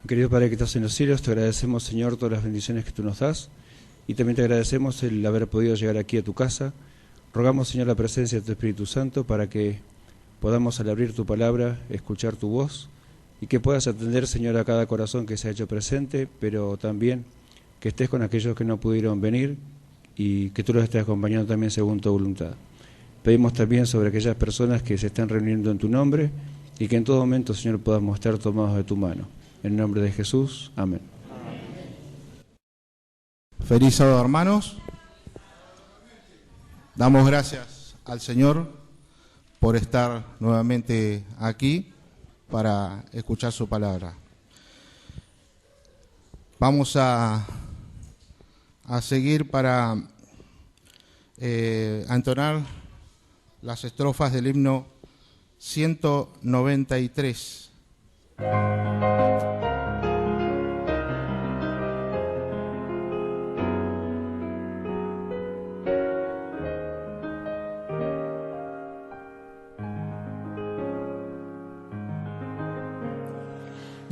Querido Padre que estás en los cielos, te agradecemos, Señor, todas las bendiciones que tú nos das, y también te agradecemos el haber podido llegar aquí a tu casa. Rogamos, Señor, la presencia de tu Espíritu Santo para que podamos, al abrir tu palabra, escuchar tu voz, y que puedas atender, Señor, a cada corazón que se ha hecho presente, pero también que estés con aquellos que no pudieron venir y que tú los estés acompañando también según tu voluntad. Pedimos también sobre aquellas personas que se están reuniendo en tu nombre y que en todo momento, Señor, podamos estar tomados de tu mano. En el nombre de Jesús, amén. Feliz sábado, hermanos. Damos gracias al Señor por estar nuevamente aquí para escuchar su palabra. Vamos a seguir para entonar las estrofas del himno 193.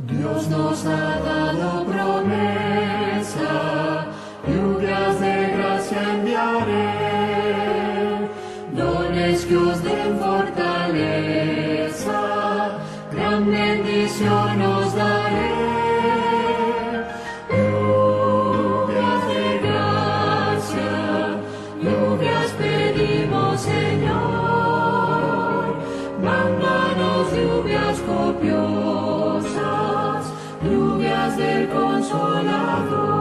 Dios nos ha dado promesa, lluvias de gracia enviaré, dones que os den fortaleza, gran bendición os daré. Lluvias de gracia, lluvias pedimos, Señor, mándanos lluvias copiosas, lluvias del Consolador.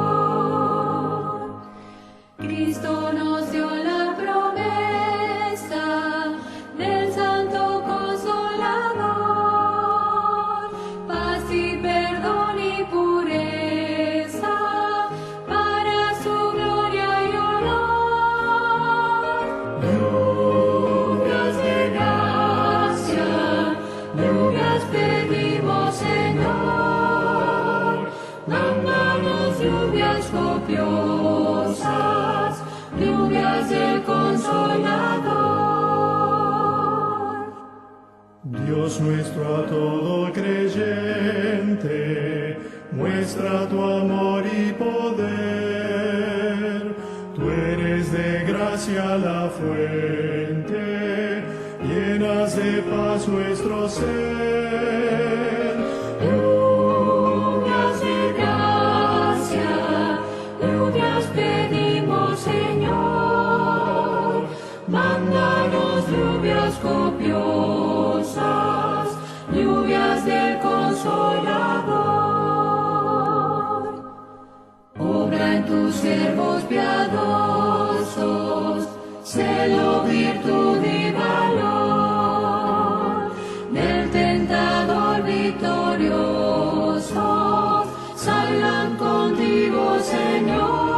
Cristo nos dio la promesa del Santo Consolador, paz y perdón y pureza para su gloria y honor. Lluvias de gracia, lluvias pedimos, Señor, mándanos lluvias copiosas, lluvias del Consolador. Dios nuestro a todo creyente, muestra tu amor y poder. Tú eres de gracia la fuente, llenas de paz nuestro ser. Lluvias de gracia, lluvias pedimos, Señor, mándanos lluvias copiosas, lluvias del Consolador. Obra en tus siervos piadosos, celo, virtud y valor, del tentador victoriosos, salgan contigo, Señor.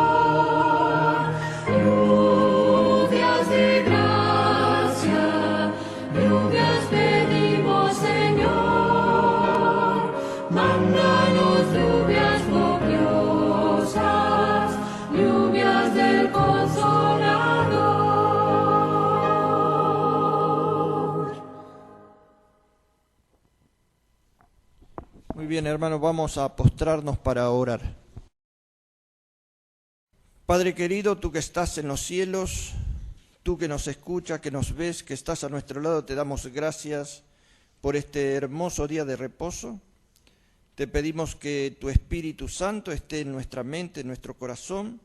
Lluvias de gracia, lluvias pedimos, Señor, mándanos lluvias copiosas, lluvias del Consolador. Muy bien, hermanos, vamos a postrarnos para orar. Padre querido, tú que estás en los cielos, tú que nos escuchas, que nos ves, que estás a nuestro lado, te damos gracias por este hermoso día de reposo. Te pedimos que tu Espíritu Santo esté en nuestra mente, en nuestro corazón,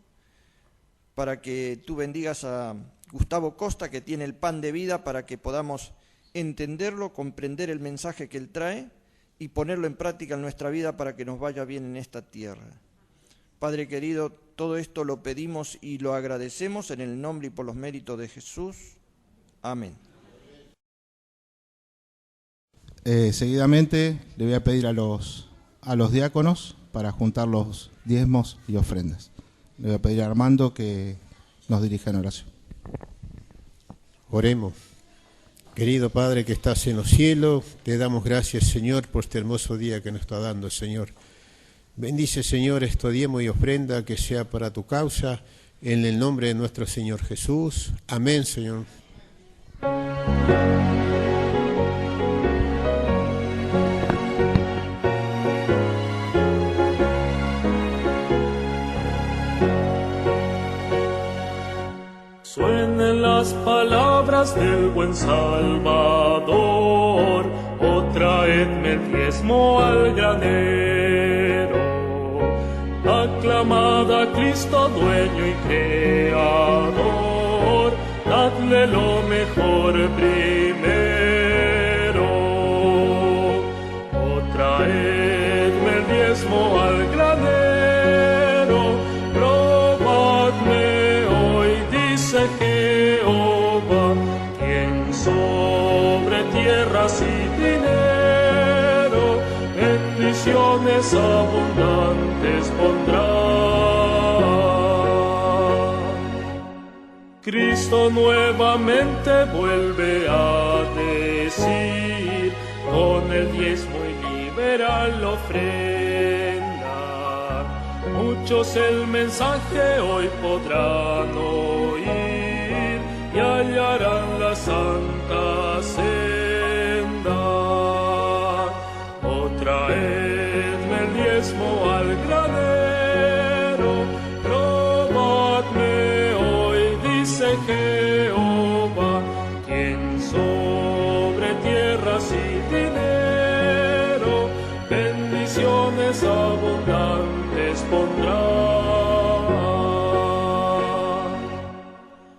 para que tú bendigas a Gustavo Costa, que tiene el pan de vida, para que podamos entenderlo, comprender el mensaje que él trae y ponerlo en práctica en nuestra vida para que nos vaya bien en esta tierra. Padre querido, todo esto lo pedimos y lo agradecemos en el nombre y por los méritos de Jesús. Amén. Seguidamente le voy a pedir a los diáconos para juntar los diezmos y ofrendas. Le voy a pedir a Armando que nos dirija en oración. Oremos. Querido Padre que estás en los cielos, te damos gracias, Señor, por este hermoso día que nos está dando, Señor. Bendice, Señor, este diezmo y ofrenda que sea para tu causa, en el nombre de nuestro Señor Jesús. Amén, Señor. las palabras del buen Salvador, o traedme el diezmo al granero. Aclamad a Cristo, dueño y creador, dadle lo mejor primero. O traedme el diezmo al granero, probadme hoy, dice Jehová, quien sobre tierras y dinero bendiciones abundantes pondrá. Cristo nuevamente vuelve a decir, con el diezmo y liberal ofrenda, muchos el mensaje hoy podrán oír y hallarán la santa senda. O traedme el diezmo al granero, probadme hoy, dice Jehová, quien sobre tierras y dinero bendiciones abundantes pondrá.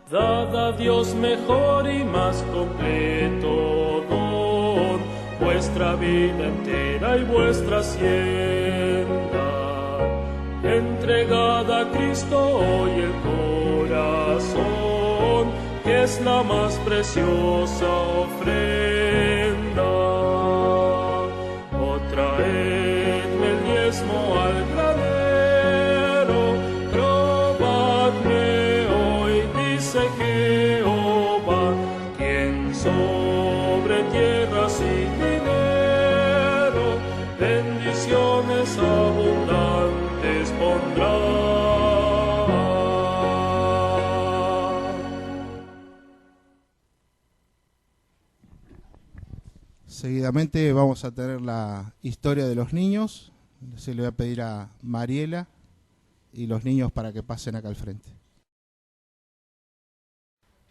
Dad a Dios mejor y más completo don, vuestra vida entera y vuestra hacienda. Entregad a Cristo hoy el corazón, que es la más preciosa ofrenda. O traedme el diezmo al granero, probadme hoy, dice Jehová, quien sobre tierras y dinero bendiciones abundantes pondrá. Seguidamente vamos a tener la historia de los niños. Se le voy a pedir a Mariela y los niños para que pasen acá al frente.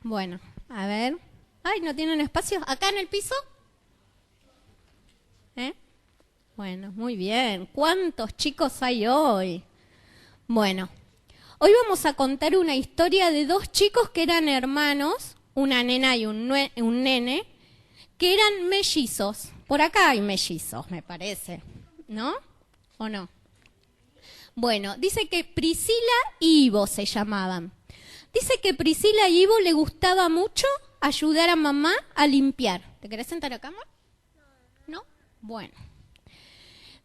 Bueno, a ver. Ay, ¿no tienen espacio acá en el piso? Bueno, muy bien. ¿Cuántos chicos hay hoy? Bueno, hoy vamos a contar una historia de dos chicos que eran hermanos, una nena y un nene, que eran mellizos. Por acá hay mellizos, me parece, ¿no? ¿O no? Bueno, dice que Priscila y Ivo se llamaban. Dice que Priscila y Ivo le gustaba mucho ayudar a mamá a limpiar. ¿Te querés sentar acá, amor? ¿No? Bueno.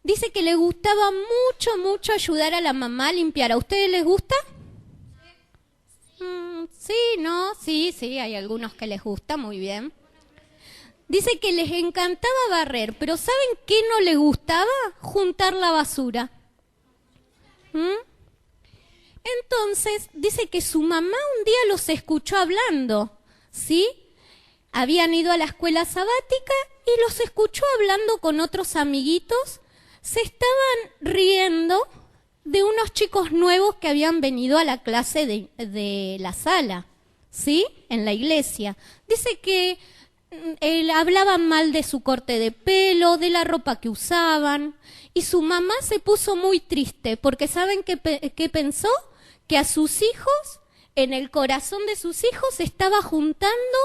Dice que le gustaba mucho, mucho ayudar a la mamá a limpiar. ¿A ustedes les gusta? Sí, ¿no? Sí, hay algunos que les gusta, muy bien. Dice que les encantaba barrer, pero ¿saben qué no les gustaba? Juntar la basura. Entonces, dice que su mamá un día los escuchó hablando, ¿sí? Habían ido a la escuela sabática y los escuchó hablando con otros amiguitos. Se estaban riendo de unos chicos nuevos que habían venido a la clase de la sala, ¿sí? En la iglesia. Dice que hablaban mal de su corte de pelo, de la ropa que usaban, y su mamá se puso muy triste porque ¿saben qué pensó? Que a sus hijos, en el corazón de sus hijos, estaba juntando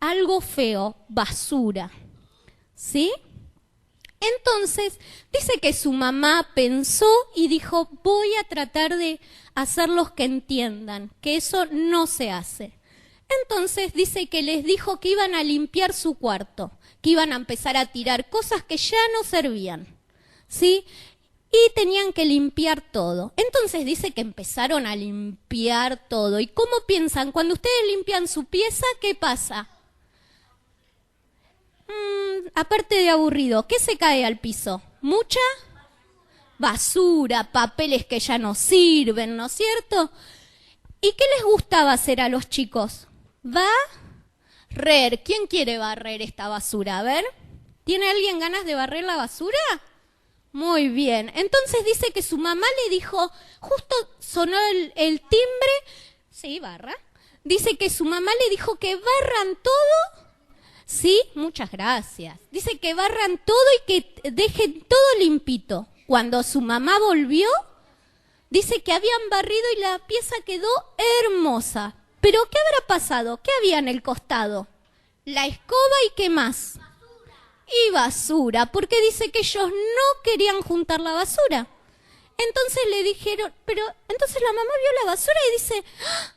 algo feo, basura, ¿sí? Entonces, dice que su mamá pensó y dijo, voy a tratar de hacerlos que entiendan que eso no se hace. Entonces dice que les dijo que iban a limpiar su cuarto, que iban a empezar a tirar cosas que ya no servían, ¿sí? Y tenían que limpiar todo. Entonces dice que empezaron a limpiar todo. ¿Y cómo piensan? Cuando ustedes limpian su pieza, ¿qué pasa? Aparte de aburrido, ¿qué se cae al piso? ¿Mucha? Basura, papeles que ya no sirven, ¿no es cierto? ¿Y qué les gustaba hacer a los chicos? Barrer. ¿Quién quiere barrer esta basura? A ver, ¿tiene alguien ganas de barrer la basura? Muy bien. Entonces dice que su mamá le dijo, justo sonó el timbre, sí, barra, dice que su mamá le dijo que barran todo. ¿Sí? Muchas gracias. Dice que barran todo y que dejen todo limpito. Cuando su mamá volvió, dice que habían barrido y la pieza quedó hermosa. ¿Pero qué habrá pasado? ¿Qué había en el costado? La escoba y ¿qué más? Y basura, porque dice que ellos no querían juntar la basura. Entonces le dijeron, pero entonces la mamá vio la basura y dice, ¡ah!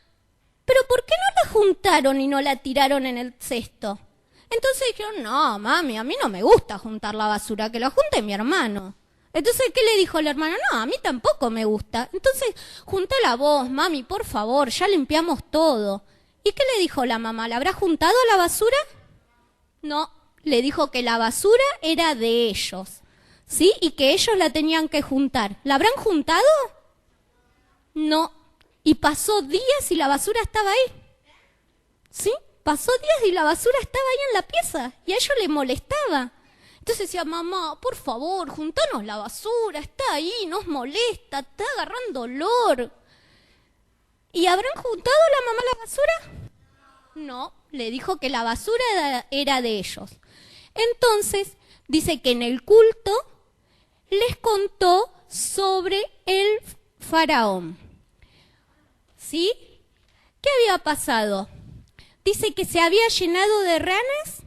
¿Pero por qué no la juntaron y no la tiraron en el cesto? Entonces dijeron, no, mami, a mí no me gusta juntar la basura, que la junte mi hermano. Entonces, ¿qué le dijo el hermano? No, a mí tampoco me gusta. Entonces, juntala vos, mami, por favor, ya limpiamos todo. ¿Y qué le dijo la mamá? ¿La habrá juntado la basura? No, le dijo que la basura era de ellos, ¿sí? Y que ellos la tenían que juntar. ¿La habrán juntado? No. Y pasó días y la basura estaba ahí. ¿Sí? Pasó días y la basura estaba ahí en la pieza y a ellos les molestaba. Entonces decía, mamá, por favor, juntanos la basura, está ahí, nos molesta, está agarrando olor. ¿Y habrán juntado la mamá la basura? No, le dijo que la basura era de ellos. Entonces, dice que en el culto les contó sobre el faraón. ¿Sí? ¿Qué había pasado? Dice que se había llenado de ranas,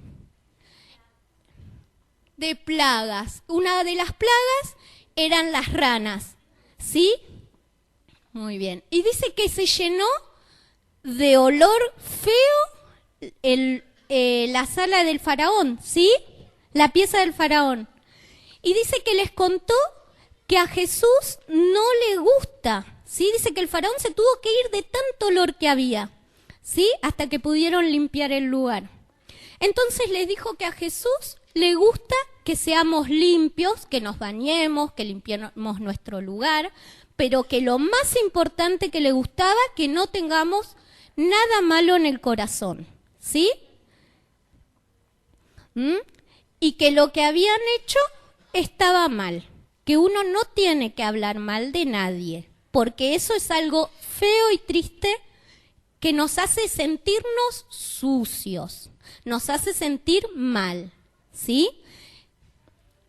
de plagas. Una de las plagas eran las ranas, ¿sí? Muy bien. Y dice que se llenó de olor feo la sala del faraón, ¿sí? La pieza del faraón. Y dice que les contó que a Jesús no le gusta, ¿sí? Dice que el faraón se tuvo que ir de tanto olor que había, ¿sí? Hasta que pudieron limpiar el lugar. Entonces les dijo que a Jesús le gusta que seamos limpios, que nos bañemos, que limpiemos nuestro lugar, pero que lo más importante que le gustaba, que no tengamos nada malo en el corazón, ¿sí? Y que lo que habían hecho estaba mal, que uno no tiene que hablar mal de nadie, porque eso es algo feo y triste que nos hace sentirnos sucios, nos hace sentir mal, ¿sí?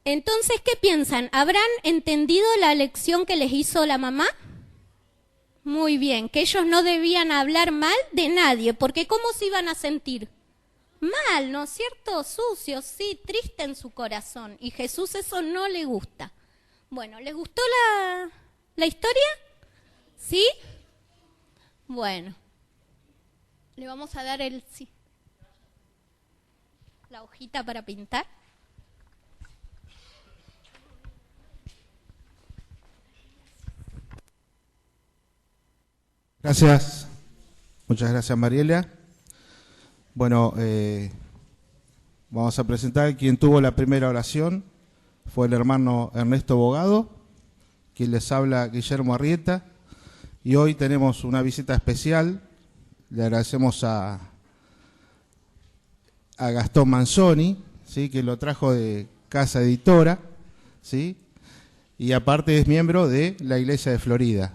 Entonces, ¿qué piensan? ¿Habrán entendido la lección que les hizo la mamá? Muy bien, que ellos no debían hablar mal de nadie, porque ¿cómo se iban a sentir? Mal, ¿no es cierto? Sucios, sí, triste en su corazón. Y Jesús eso no le gusta. Bueno, ¿les gustó la historia? ¿Sí? Bueno, le vamos a dar la hojita para pintar. Gracias. Muchas gracias, Mariela. Bueno, vamos a presentar quien tuvo la primera oración. Fue el hermano Ernesto Bogado, quien les habla Guillermo Arrieta. Y hoy tenemos una visita especial. Le agradecemos a Gastón Manzoni, ¿sí? Que lo trajo de Casa Editora, ¿sí? Y aparte es miembro de la Iglesia de Florida,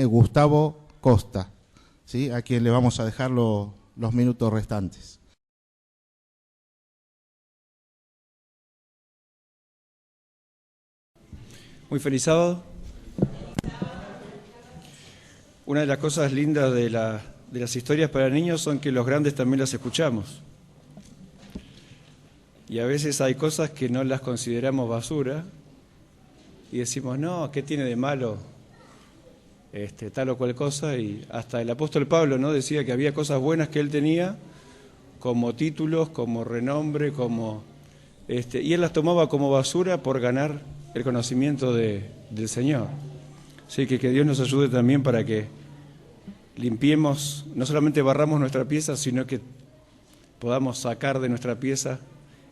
Gustavo Costa, ¿sí? A quien le vamos a dejar los minutos restantes. Muy feliz sábado. Una de las cosas lindas de las historias para niños son que los grandes también las escuchamos. Y a veces hay cosas que no las consideramos basura y decimos, no, ¿qué tiene de malo tal o cual cosa? Y hasta el apóstol Pablo, ¿no?, decía que había cosas buenas que él tenía, como títulos, como renombre, y él las tomaba como basura por ganar el conocimiento del Señor. Así que Dios nos ayude también para que limpiemos, no solamente barramos nuestra pieza, sino que podamos sacar de nuestra pieza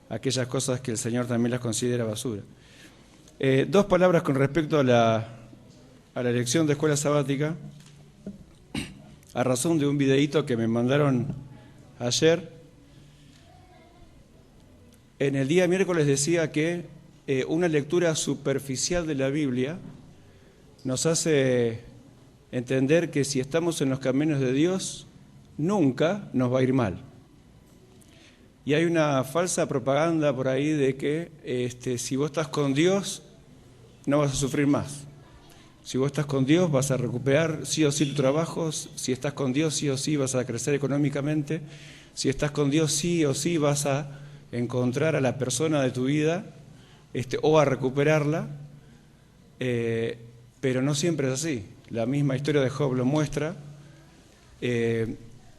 aquellas cosas que el Señor también las considera basura. Dos palabras con respecto a la elección de escuela sabática, a razón de un videíto que me mandaron ayer. En el día miércoles decía que una lectura superficial de la Biblia nos hace entender que si estamos en los caminos de Dios, nunca nos va a ir mal. Y hay una falsa propaganda por ahí de que si vos estás con Dios, no vas a sufrir más. Si vos estás con Dios, vas a recuperar sí o sí tu trabajo. Si estás con Dios, sí o sí vas a crecer económicamente. Si estás con Dios, sí o sí vas a encontrar a la persona de tu vida o a recuperarla. Pero no siempre es así. La misma historia de Job lo muestra.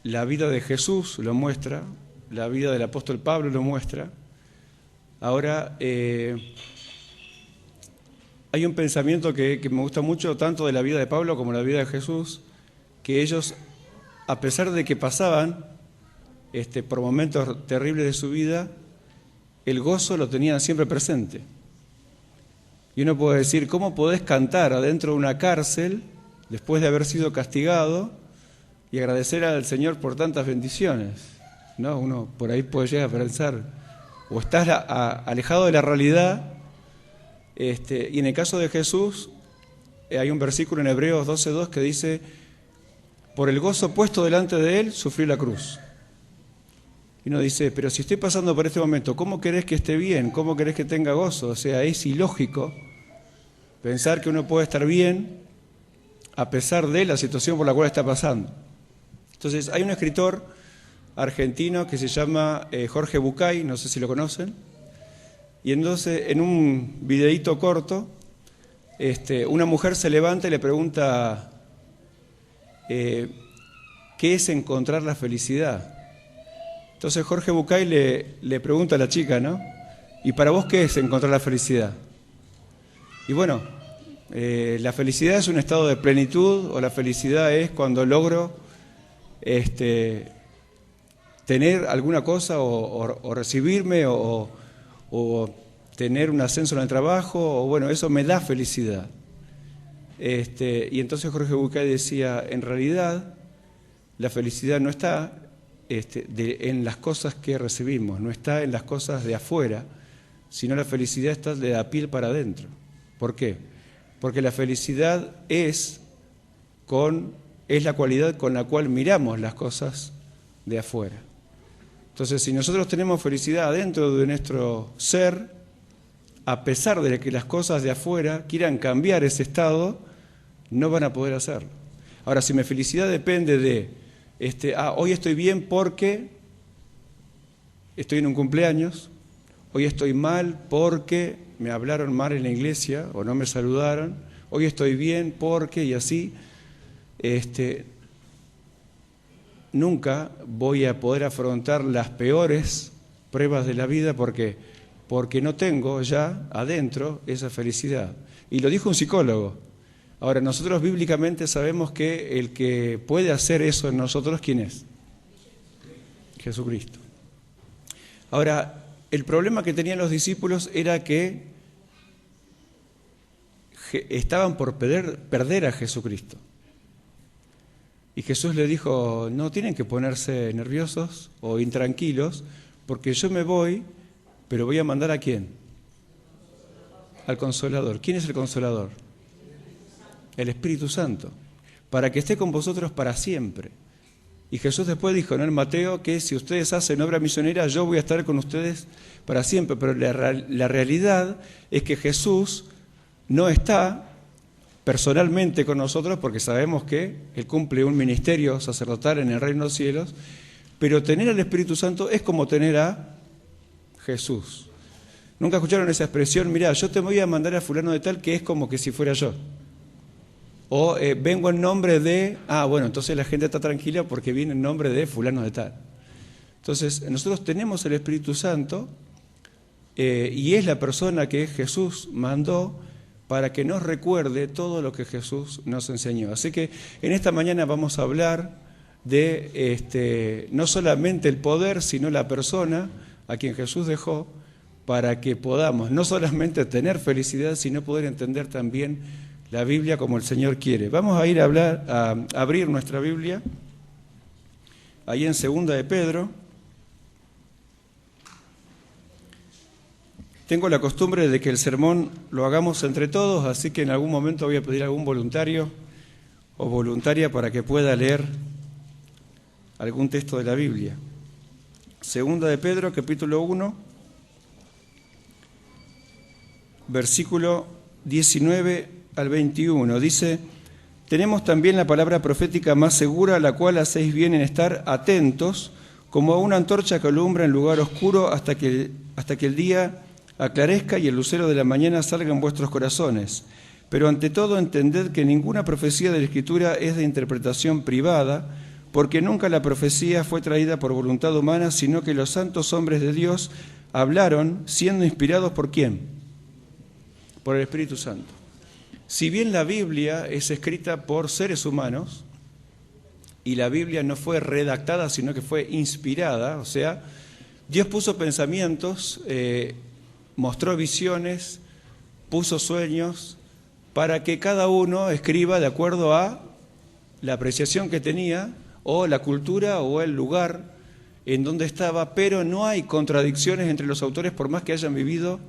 La vida de Jesús lo muestra. La vida del apóstol Pablo lo muestra. Ahora, hay un pensamiento que me gusta mucho, tanto de la vida de Pablo como de la vida de Jesús, que ellos, a pesar de que pasaban por momentos terribles de su vida, el gozo lo tenían siempre presente. Y uno puede decir, ¿cómo podés cantar adentro de una cárcel después de haber sido castigado y agradecer al Señor por tantas bendiciones? ¿No? Uno por ahí puede llegar a pensar, o estás alejado de la realidad. Y en el caso de Jesús, hay un versículo en Hebreos 12:2 que dice, por el gozo puesto delante de él, sufrió la cruz. Y uno dice, pero si estoy pasando por este momento, ¿cómo querés que esté bien? ¿Cómo querés que tenga gozo? O sea, es ilógico pensar que uno puede estar bien a pesar de la situación por la cual está pasando. Entonces, hay un escritor argentino que se llama Jorge Bucay, no sé si lo conocen, y entonces en un videíto corto, una mujer se levanta y le pregunta, ¿qué es encontrar la felicidad? Entonces Jorge Bucay le pregunta a la chica, ¿no? ¿Y para vos qué es encontrar la felicidad? Y bueno, la felicidad es un estado de plenitud, o la felicidad es cuando logro tener alguna cosa o recibirme o tener un ascenso en el trabajo, o bueno, eso me da felicidad. Y entonces Jorge Bucay decía, en realidad la felicidad no está en las cosas que recibimos, no está en las cosas de afuera, sino la felicidad está de la piel para adentro. ¿Por qué? Porque la felicidad es la cualidad con la cual miramos las cosas de afuera. Entonces, si nosotros tenemos felicidad adentro de nuestro ser, a pesar de que las cosas de afuera quieran cambiar ese estado, no van a poder hacerlo. Ahora, si mi felicidad depende de, hoy estoy bien porque estoy en un cumpleaños, hoy estoy mal porque me hablaron mal en la iglesia o no me saludaron, hoy estoy bien porque, y así, nunca voy a poder afrontar las peores pruebas de la vida porque no tengo ya adentro esa felicidad. Y lo dijo un psicólogo. Ahora, nosotros bíblicamente sabemos que el que puede hacer eso en nosotros, ¿quién es? Jesucristo. Ahora, el problema que tenían los discípulos era que estaban por perder a Jesucristo. Y Jesús le dijo, no tienen que ponerse nerviosos o intranquilos, porque yo me voy, pero voy a mandar ¿a quién? Al Consolador. ¿Quién es el Consolador? El Espíritu Santo, para que esté con vosotros para siempre. Y Jesús después dijo, ¿no?, en Mateo, que si ustedes hacen obra misionera, yo voy a estar con ustedes para siempre. Pero la realidad es que Jesús no está personalmente con nosotros, porque sabemos que Él cumple un ministerio sacerdotal en el reino de los cielos, pero tener al Espíritu Santo es como tener a Jesús. ¿Nunca escucharon esa expresión? Mirá, yo te voy a mandar a fulano de tal, que es como que si fuera yo. O vengo en nombre de, bueno, entonces la gente está tranquila porque viene en nombre de fulano de tal. Entonces, nosotros tenemos el Espíritu Santo y es la persona que Jesús mandó para que nos recuerde todo lo que Jesús nos enseñó. Así que en esta mañana vamos a hablar de no solamente el poder, sino la persona a quien Jesús dejó, para que podamos no solamente tener felicidad, sino poder entender también la Biblia como el Señor quiere. Vamos a ir a abrir nuestra Biblia, ahí en 2 de Pedro. Tengo la costumbre de que el sermón lo hagamos entre todos, así que en algún momento voy a pedir a algún voluntario o voluntaria para que pueda leer algún texto de la Biblia. Segunda de Pedro, capítulo 1, versículo 19 al 21. Dice: tenemos también la palabra profética más segura, a la cual hacéis bien en estar atentos, como a una antorcha que alumbra en lugar oscuro hasta que el día aclarezca y el lucero de la mañana salga en vuestros corazones. Pero ante todo entended que ninguna profecía de la Escritura es de interpretación privada, porque nunca la profecía fue traída por voluntad humana, sino que los santos hombres de Dios hablaron siendo inspirados ¿por quién? Por el Espíritu Santo. Si bien la Biblia es escrita por seres humanos, y la Biblia no fue redactada, sino que fue inspirada, o sea, Dios puso pensamientos, mostró visiones, puso sueños, para que cada uno escriba de acuerdo a la apreciación que tenía, o la cultura, o el lugar en donde estaba, pero no hay contradicciones entre los autores, por más que hayan vivido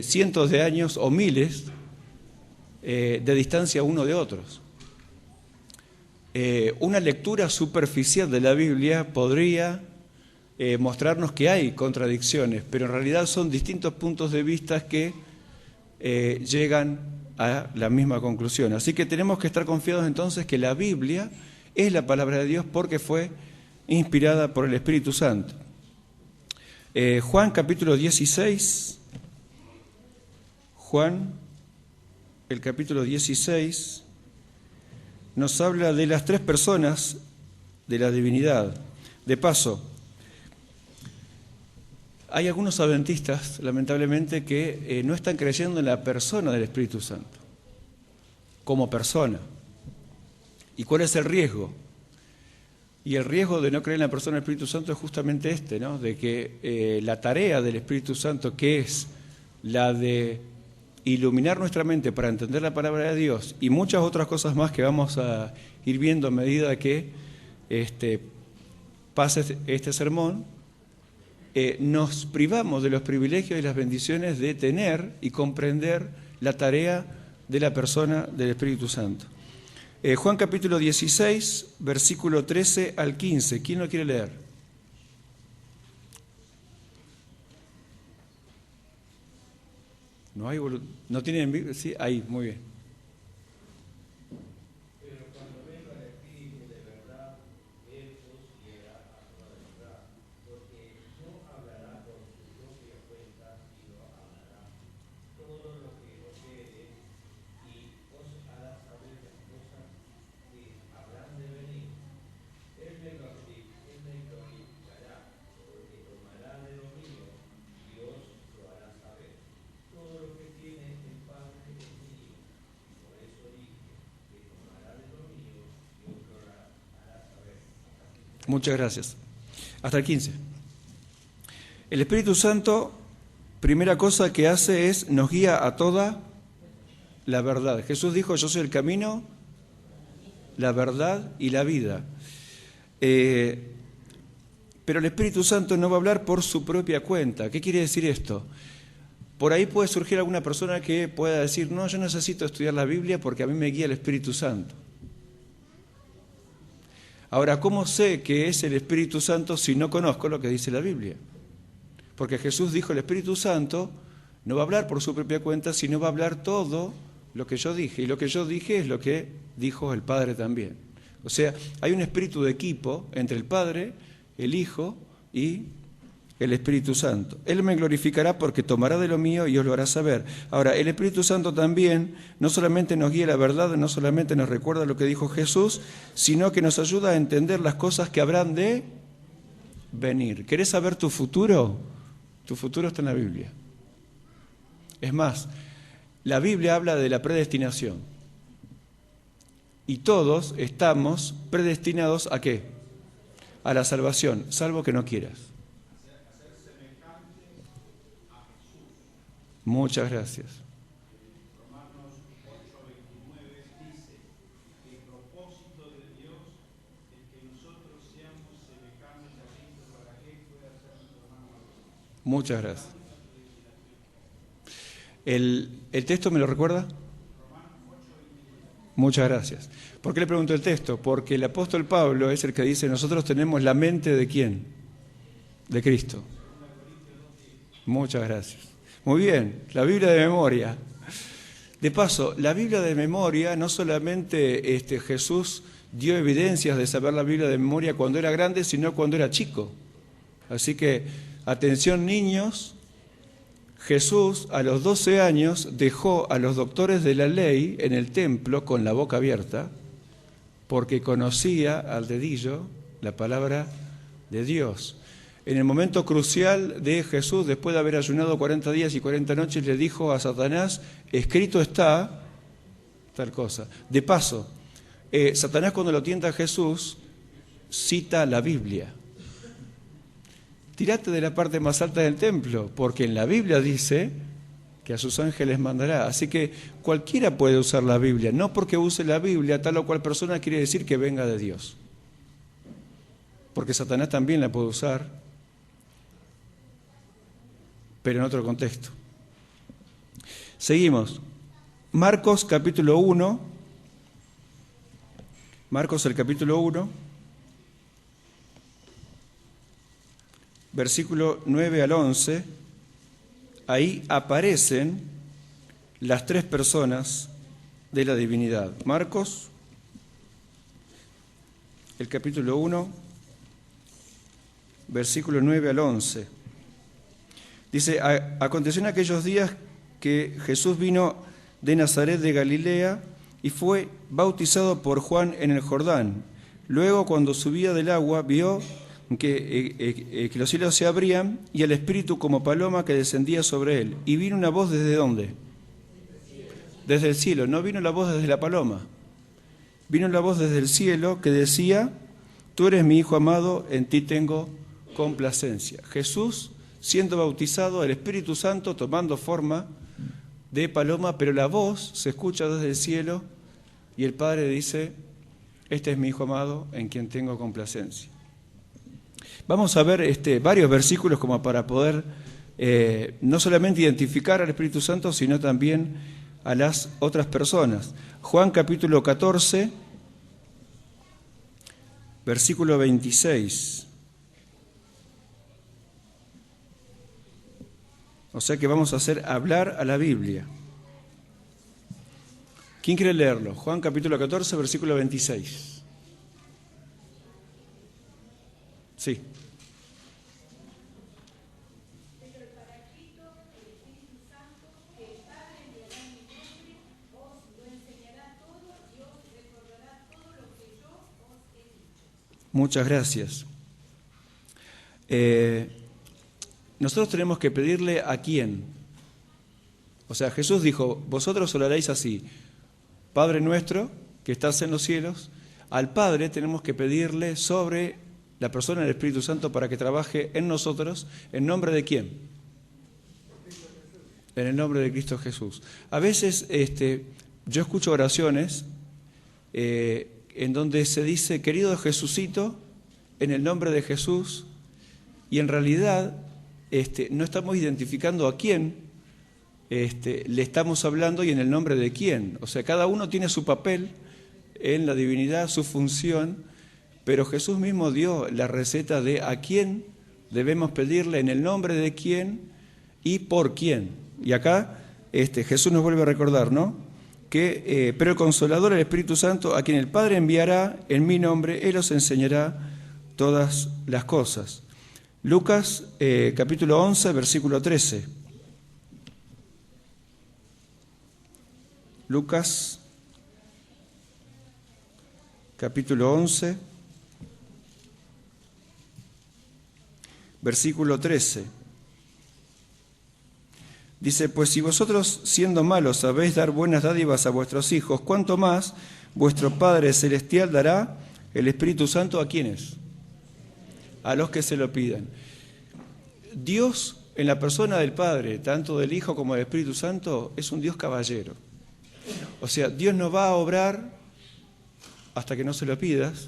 cientos de años o miles de distancia uno de otros. Una lectura superficial de la Biblia podría mostrarnos que hay contradicciones, pero en realidad son distintos puntos de vista que llegan a la misma conclusión. Así que tenemos que estar confiados entonces que la Biblia es la palabra de Dios porque fue inspirada por el Espíritu Santo. Juan capítulo 16, Juan, el capítulo 16, nos habla de las tres personas de la divinidad. De paso, hay algunos adventistas, lamentablemente, que no están creyendo en la persona del Espíritu Santo, como persona. ¿Y cuál es el riesgo? Y el riesgo de no creer en la persona del Espíritu Santo es justamente ¿no? De que la tarea del Espíritu Santo, que es la de iluminar nuestra mente para entender la palabra de Dios y muchas otras cosas más que vamos a ir viendo a medida que pase este sermón, nos privamos de los privilegios y las bendiciones de tener y comprender la tarea de la persona del Espíritu Santo. Juan capítulo 16, versículo 13 al 15. ¿Quién lo quiere leer? ¿No tienen Biblia? Sí, ahí, muy bien. Pero cuando venga el Espíritu de verdad, Él os guiará a toda verdad, porque no hablará por su propia cuenta, sino hablará todo lo que oyere y os hará saber las cosas que habrán de venir. Él me glorificará, porque tomará de lo mío y os lo hará saber. Todo lo que tiene el Padre es mío, por eso dije que tomará de lo mío y os lo hará saber. Muchas gracias. Hasta el 15. El Espíritu Santo, primera cosa que hace es nos guía a toda la verdad. Jesús dijo: yo soy el camino, la verdad y la vida. Pero el Espíritu Santo no va a hablar por su propia cuenta. ¿Qué quiere decir esto? Por ahí puede surgir alguna persona que pueda decir: no, yo necesito estudiar la Biblia porque a mí me guía el Espíritu Santo. Ahora, ¿cómo sé que es el Espíritu Santo si no conozco lo que dice la Biblia? Porque Jesús dijo: el Espíritu Santo no va a hablar por su propia cuenta, sino va a hablar todo lo que yo dije. Y lo que yo dije es lo que dijo el Padre también. O sea, hay un espíritu de equipo entre el Padre, el Hijo y el Espíritu Santo. Él me glorificará porque tomará de lo mío y os lo hará saber. Ahora, el Espíritu Santo también no solamente nos guía la verdad, no solamente nos recuerda lo que dijo Jesús, sino que nos ayuda a entender las cosas que habrán de venir. ¿Querés saber tu futuro? Tu futuro está en la Biblia. Es más, la Biblia habla de la predestinación. Y todos estamos predestinados ¿a qué? A la salvación, salvo que no quieras. Muchas gracias. Romanos 8:29 dice que el propósito de Dios es que nosotros seamos semejantes a Cristo para que Él pueda ser nuestro hermano. Muchas gracias. ¿El texto me lo recuerda? Muchas gracias. ¿Por qué le pregunto el texto? Porque el apóstol Pablo es el que dice, nosotros tenemos la mente ¿de quién? De Cristo. Muchas gracias. Muy bien, la Biblia de memoria. De paso, la Biblia de memoria, no solamente Jesús dio evidencias de saber la Biblia de memoria cuando era grande, sino cuando era chico. Así que, atención niños, Jesús a los 12 años dejó a los doctores de la ley en el templo con la boca abierta, porque conocía al dedillo la palabra de Dios. En el momento crucial de Jesús, después de haber ayunado 40 días y 40 noches, le dijo a Satanás, escrito está tal cosa. De paso, Satanás cuando lo tienta a Jesús, cita la Biblia. Tirate de la parte más alta del templo, porque en la Biblia dice que a sus ángeles mandará. Así que cualquiera puede usar la Biblia. No porque use la Biblia, tal o cual persona quiere decir que venga de Dios. Porque Satanás también la puede usar, pero en otro contexto. Seguimos. Marcos capítulo 1. Marcos el capítulo 1. Versículo 9 al 11. Ahí aparecen las tres personas de la divinidad. Marcos, el capítulo 1, versículo 9 al 11. Dice, aconteció en aquellos días que Jesús vino de Nazaret de Galilea y fue bautizado por Juan en el Jordán. Luego, cuando subía del agua, vio que los cielos se abrían y el Espíritu como paloma que descendía sobre él. Y vino una voz ¿desde dónde? Desde el cielo. No vino la voz desde la paloma. Vino la voz desde el cielo que decía, tú eres mi Hijo amado, en ti tengo complacencia. Jesús siendo bautizado, el Espíritu Santo tomando forma de paloma, pero la voz se escucha desde el cielo y el Padre dice, este es mi Hijo amado, en quien tengo complacencia. Vamos a ver varios versículos como para poder no solamente identificar al Espíritu Santo, sino también a las otras personas. Juan capítulo 14, versículo 26. O sea que vamos a hacer hablar a la Biblia. ¿Quién quiere leerlo? Juan capítulo 14, versículo 26. Sí. Muchas gracias. Nosotros tenemos que pedirle a quién. O sea, Jesús dijo, vosotros oraréis así, Padre nuestro, que estás en los cielos. Al Padre tenemos que pedirle sobre la persona del Espíritu Santo para que trabaje en nosotros. ¿En nombre de quién? En el nombre de Cristo Jesús. A veces yo escucho oraciones en donde se dice, querido Jesucito, en el nombre de Jesús, y en realidad no estamos identificando a quién le estamos hablando y en el nombre de quién. O sea, cada uno tiene su papel en la divinidad, su función, pero Jesús mismo dio la receta de a quién debemos pedirle, en el nombre de quién y por quién. Y acá Jesús nos vuelve a recordar, ¿no? Que, pero el Consolador, el Espíritu Santo, a quien el Padre enviará en mi nombre, Él os enseñará todas las cosas. Lucas, capítulo 11, versículo 13. Lucas, capítulo 11, versículo 13. Dice, pues si vosotros, siendo malos, sabéis dar buenas dádivas a vuestros hijos, ¿cuánto más vuestro Padre Celestial dará el Espíritu Santo a quiénes? A los que se lo pidan. Dios, en la persona del Padre, tanto del Hijo como del Espíritu Santo, es un Dios caballero. O sea, Dios no va a obrar hasta que no se lo pidas.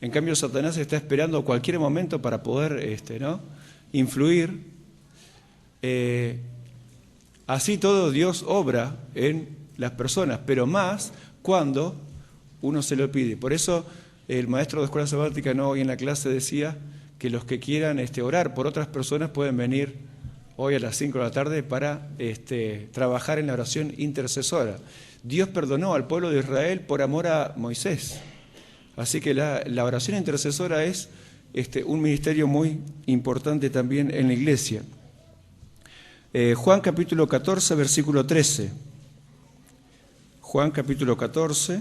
En cambio, Satanás está esperando cualquier momento para poder influir. Así todo Dios obra en las personas, pero más cuando uno se lo pide. Por eso el maestro de escuela sabática hoy en la clase decía que los que quieran orar por otras personas pueden venir hoy a las 5 de la tarde para trabajar en la oración intercesora. Dios perdonó al pueblo de Israel por amor a Moisés. Así que la oración intercesora es un ministerio muy importante también en la iglesia. Juan capítulo 14, versículo 13. Juan capítulo 14,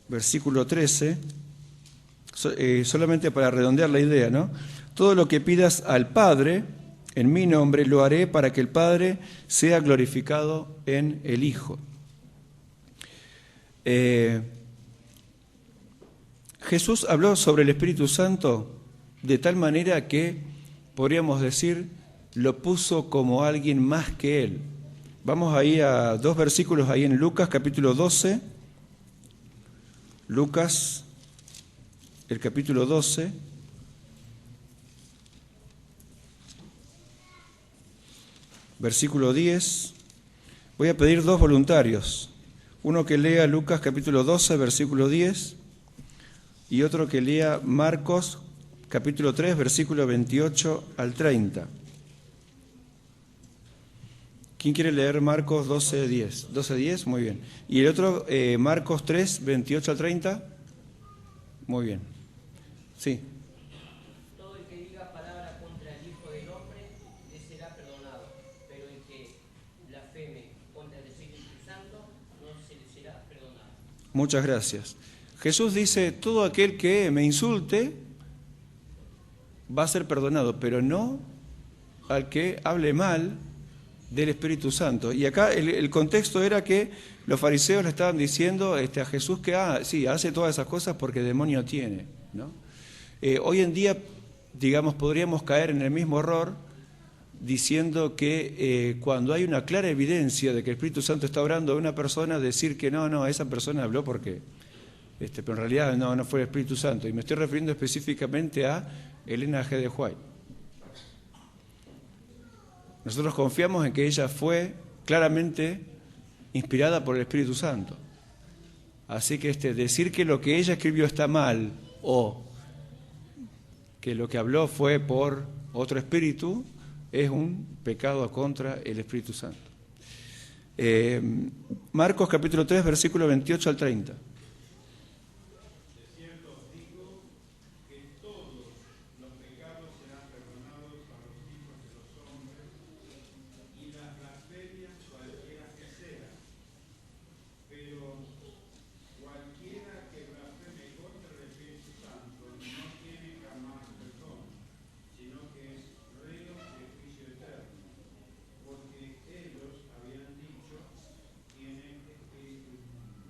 versículo 13, solamente para redondear la idea, ¿no? Todo lo que pidas al Padre en mi nombre lo haré para que el Padre sea glorificado en el Hijo. Jesús habló sobre el Espíritu Santo de tal manera que, podríamos decir, lo puso como alguien más que Él. Vamos ahí a 2 versículos ahí en Lucas capítulo 12. Lucas, el capítulo 12. Versículo 10. Voy a pedir 2 voluntarios. Uno que lea Lucas capítulo 12, versículo 10, y otro que lea Marcos capítulo 3, versículo 28 al 30. ¿Quién quiere leer Marcos 12, 10? 12, 10, muy bien. ¿Y el otro, Marcos 3, 28 al 30? Muy bien. Sí. Todo el que diga palabra contra el Hijo del Hombre le será perdonado, pero el que blasfeme contra el Espíritu Santo no se le será perdonado. Muchas gracias. Jesús dice, todo aquel que me insulte va a ser perdonado, pero no al que hable mal del Espíritu Santo. Y acá el contexto era que los fariseos le estaban diciendo a Jesús que sí, hace todas esas cosas porque demonio tiene, ¿no? Hoy en día, digamos, podríamos caer en el mismo error diciendo que cuando hay una clara evidencia de que el Espíritu Santo está obrando a una persona, decir que no, esa persona habló porque, pero en realidad no fue el Espíritu Santo. Y me estoy refiriendo específicamente a Elena G. de White. Nosotros confiamos en que ella fue claramente inspirada por el Espíritu Santo. Así que decir que lo que ella escribió está mal o que lo que habló fue por otro espíritu es un pecado contra el Espíritu Santo. Marcos capítulo 3, versículo 28 al 30.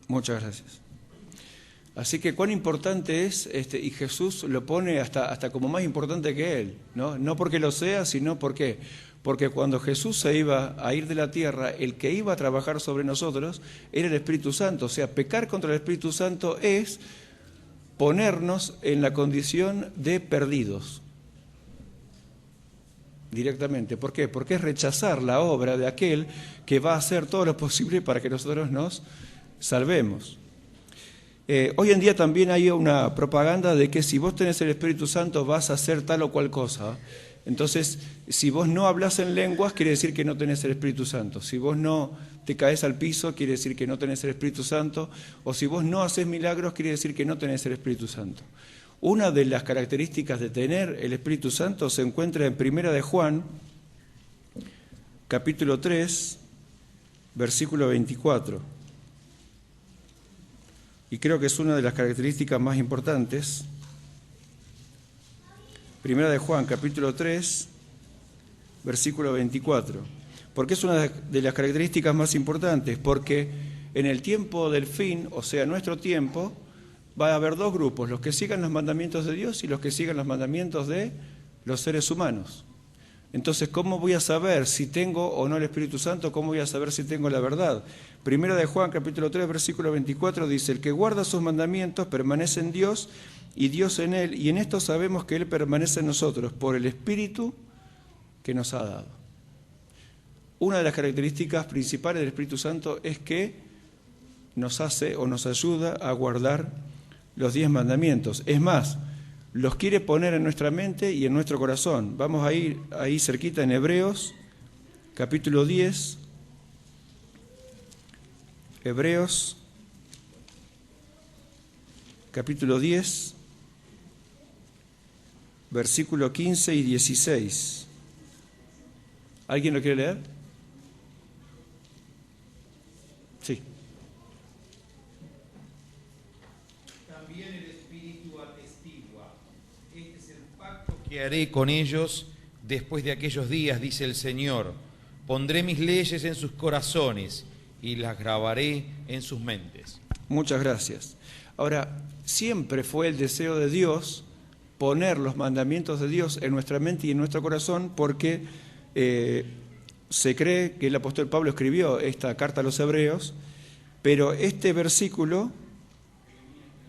Muchas gracias. Así que cuán importante es, y Jesús lo pone hasta como más importante que Él, ¿no? No porque lo sea, sino porque cuando Jesús se iba a ir de la tierra, el que iba a trabajar sobre nosotros era el Espíritu Santo. O sea, pecar contra el Espíritu Santo es ponernos en la condición de perdidos. Directamente. ¿Por qué? Porque es rechazar la obra de aquel que va a hacer todo lo posible para que nosotros nos salvemos. Hoy en día también hay una propaganda de que si vos tenés el Espíritu Santo vas a hacer tal o cual cosa. Entonces, si vos no hablas en lenguas, quiere decir que no tenés el Espíritu Santo. Si vos no te caes al piso, quiere decir que no tenés el Espíritu Santo. O si vos no haces milagros, quiere decir que no tenés el Espíritu Santo. Una de las características de tener el Espíritu Santo se encuentra en 1 de Juan, capítulo 3, versículo 24. Y creo que es una de las características más importantes. 1 de Juan, capítulo 3, versículo 24. ¿Por qué es una de las características más importantes? Porque en el tiempo del fin, o sea, nuestro tiempo, va a haber dos grupos, los que sigan los mandamientos de Dios y los que sigan los mandamientos de los seres humanos. Entonces, ¿cómo voy a saber si tengo o no el Espíritu Santo? ¿Cómo voy a saber si tengo la verdad? 1 de Juan, capítulo 3, versículo 24, dice, el que guarda sus mandamientos permanece en Dios y Dios en él, y en esto sabemos que Él permanece en nosotros por el Espíritu que nos ha dado. una de las características principales del Espíritu Santo es que nos hace o nos ayuda a guardar los 10 mandamientos. Es más, los quiere poner en nuestra mente y en nuestro corazón. Vamos a ir ahí cerquita en Hebreos, capítulo 10. Hebreos, capítulo 10, versículo 15 y 16. ¿Alguien lo quiere leer? Sí. También el Espíritu atestigua. Este es el pacto que haré con ellos después de aquellos días, dice el Señor. Pondré mis leyes en sus corazones y las grabaré en sus mentes. Muchas gracias. Ahora, siempre fue el deseo de Dios poner los mandamientos de Dios en nuestra mente y en nuestro corazón, porque se cree que el apóstol Pablo escribió esta carta a los hebreos, pero este versículo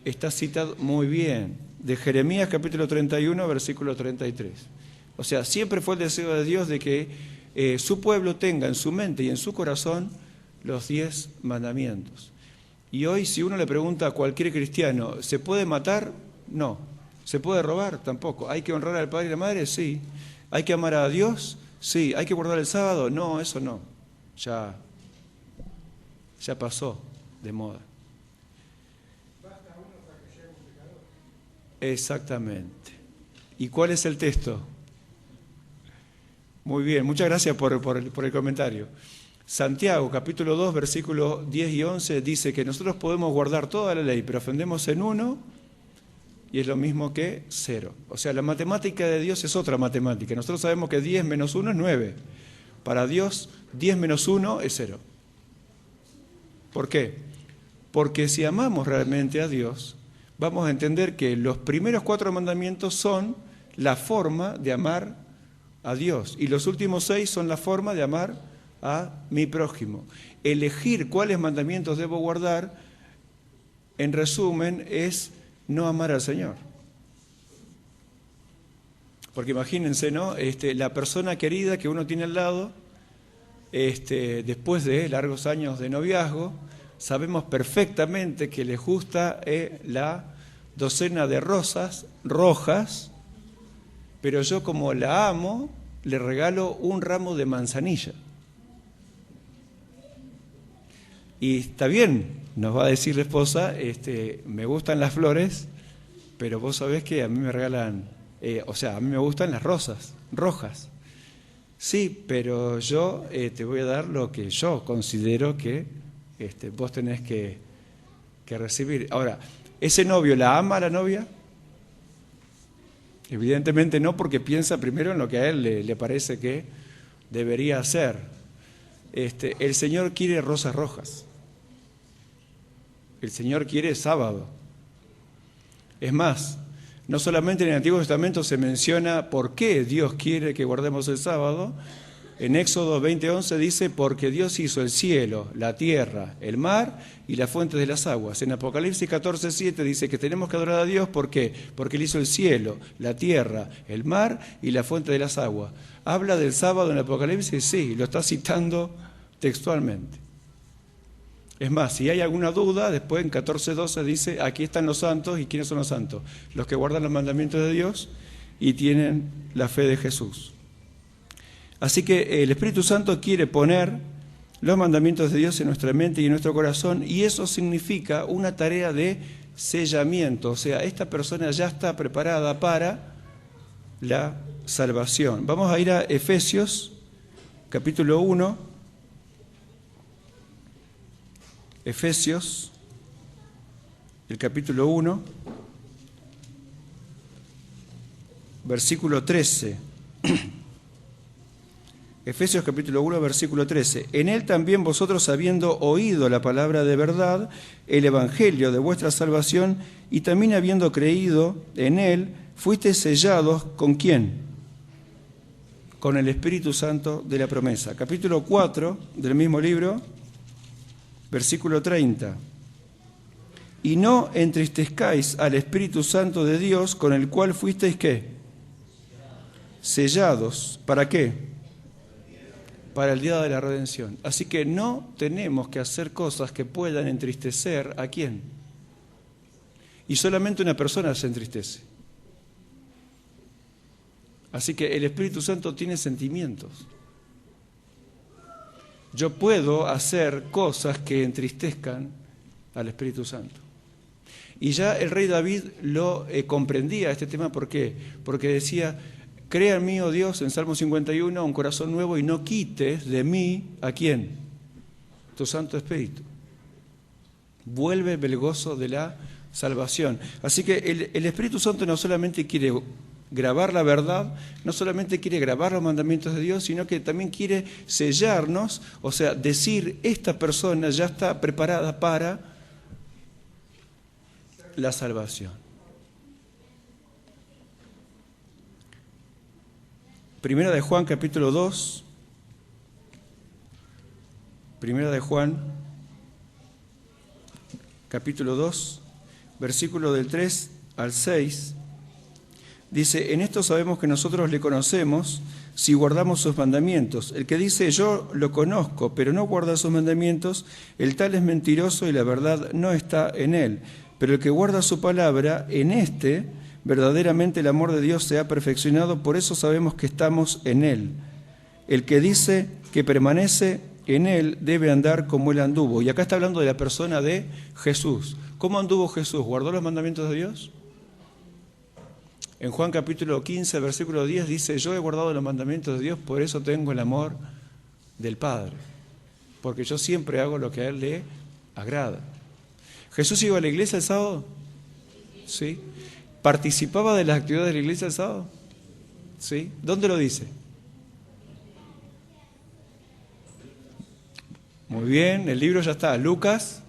está citado muy bien, de Jeremías capítulo 31, versículo 33. O sea, siempre fue el deseo de Dios de que su pueblo tenga en su mente y en su corazón los 10 mandamientos. Y hoy, si uno le pregunta a cualquier cristiano, ¿se puede matar? No. ¿Se puede robar? Tampoco. ¿Hay que honrar al padre y la madre? Sí. ¿Hay que amar a Dios? Sí. ¿Hay que guardar el sábado? No, eso no. Ya pasó de moda. Exactamente. ¿Y cuál es el texto? Muy bien, muchas gracias por el comentario. Santiago, capítulo 2, versículos 10 y 11, dice que nosotros podemos guardar toda la ley, pero ofendemos en uno y es lo mismo que 0. O sea, la matemática de Dios es otra matemática. Nosotros sabemos que 10 menos 1 es 9. Para Dios, 10 menos 1 es 0. ¿Por qué? Porque si amamos realmente a Dios, vamos a entender que los primeros 4 mandamientos son la forma de amar a Dios y los últimos 6 son la forma de amar a mi prójimo. Elegir cuáles mandamientos debo guardar, en resumen, es no amar al Señor. Porque imagínense, ¿no? La persona querida que uno tiene al lado, después de largos años de noviazgo, sabemos perfectamente que les gusta la docena de rosas rojas, pero yo, como la amo, le regalo un ramo de manzanilla. Y está bien, nos va a decir la esposa, me gustan las flores, pero vos sabés que a mí me regalan, a mí me gustan las rosas rojas. Sí, pero yo te voy a dar lo que yo considero que vos tenés que recibir. Ahora, ¿ese novio la ama a la novia? Evidentemente no, porque piensa primero en lo que a él le parece que debería hacer. El Señor quiere rosas rojas. El Señor quiere sábado. Es más, no solamente en el Antiguo Testamento se menciona por qué Dios quiere que guardemos el sábado. En Éxodo 20:11 dice, porque Dios hizo el cielo, la tierra, el mar y las fuentes de las aguas. En Apocalipsis 14:7 dice que tenemos que adorar a Dios, ¿por qué? Porque Él hizo el cielo, la tierra, el mar y la fuente de las aguas. ¿Habla del sábado en Apocalipsis? Sí, lo está citando textualmente. Es más, si hay alguna duda, después en 14:12 dice, aquí están los santos. ¿Y quiénes son los santos? Los que guardan los mandamientos de Dios y tienen la fe de Jesús. Así que el Espíritu Santo quiere poner los mandamientos de Dios en nuestra mente y en nuestro corazón, y eso significa una tarea de sellamiento. O sea, esta persona ya está preparada para la salvación. Vamos a ir a Efesios, capítulo 1. Efesios, el capítulo 1, versículo 13. Efesios capítulo 1, versículo 13. En él también vosotros, habiendo oído la palabra de verdad, el evangelio de vuestra salvación, y también habiendo creído en él, fuisteis sellados, ¿con quién? Con el Espíritu Santo de la promesa. Capítulo 4 del mismo libro, versículo 30. Y no entristezcáis al Espíritu Santo de Dios, con el cual fuisteis, ¿qué? Sellados. ¿Para qué? para el día de la redención. Así que no tenemos que hacer cosas que puedan entristecer ¿a quién? Y solamente una persona se entristece. Así que el Espíritu Santo tiene sentimientos. Yo puedo hacer cosas que entristezcan al Espíritu Santo. Y ya el rey David lo comprendía este tema. ¿Por qué? Porque decía, crea en mí, oh Dios, en Salmo 51, un corazón nuevo y no quites de mí, ¿a quién? Tu Santo Espíritu. Vuélveme el gozo de la salvación. Así que el Espíritu Santo no solamente quiere grabar la verdad, no solamente quiere grabar los mandamientos de Dios, sino que también quiere sellarnos, o sea, decir, esta persona ya está preparada para la salvación. Primera de Juan, capítulo 2. Primera de Juan, capítulo 2, versículo del 3 al 6. Dice, en esto sabemos que nosotros le conocemos si guardamos sus mandamientos. El que dice, yo lo conozco, pero no guarda sus mandamientos, el tal es mentiroso y la verdad no está en él. Pero el que guarda su palabra, en este, verdaderamente el amor de Dios se ha perfeccionado, por eso sabemos que estamos en él. El que dice que permanece en él debe andar como él anduvo. Y acá está hablando de la persona de Jesús. ¿Cómo anduvo Jesús? ¿Guardó los mandamientos de Dios? En Juan capítulo 15, versículo 10 dice, yo he guardado los mandamientos de Dios, por eso tengo el amor del Padre. Porque yo siempre hago lo que a Él le agrada. ¿Jesús iba a la iglesia el sábado? ¿Sí? ¿Participaba de las actividades de la iglesia el sábado? ¿Sí? ¿Dónde lo dice? Muy bien, el libro ya está. Lucas.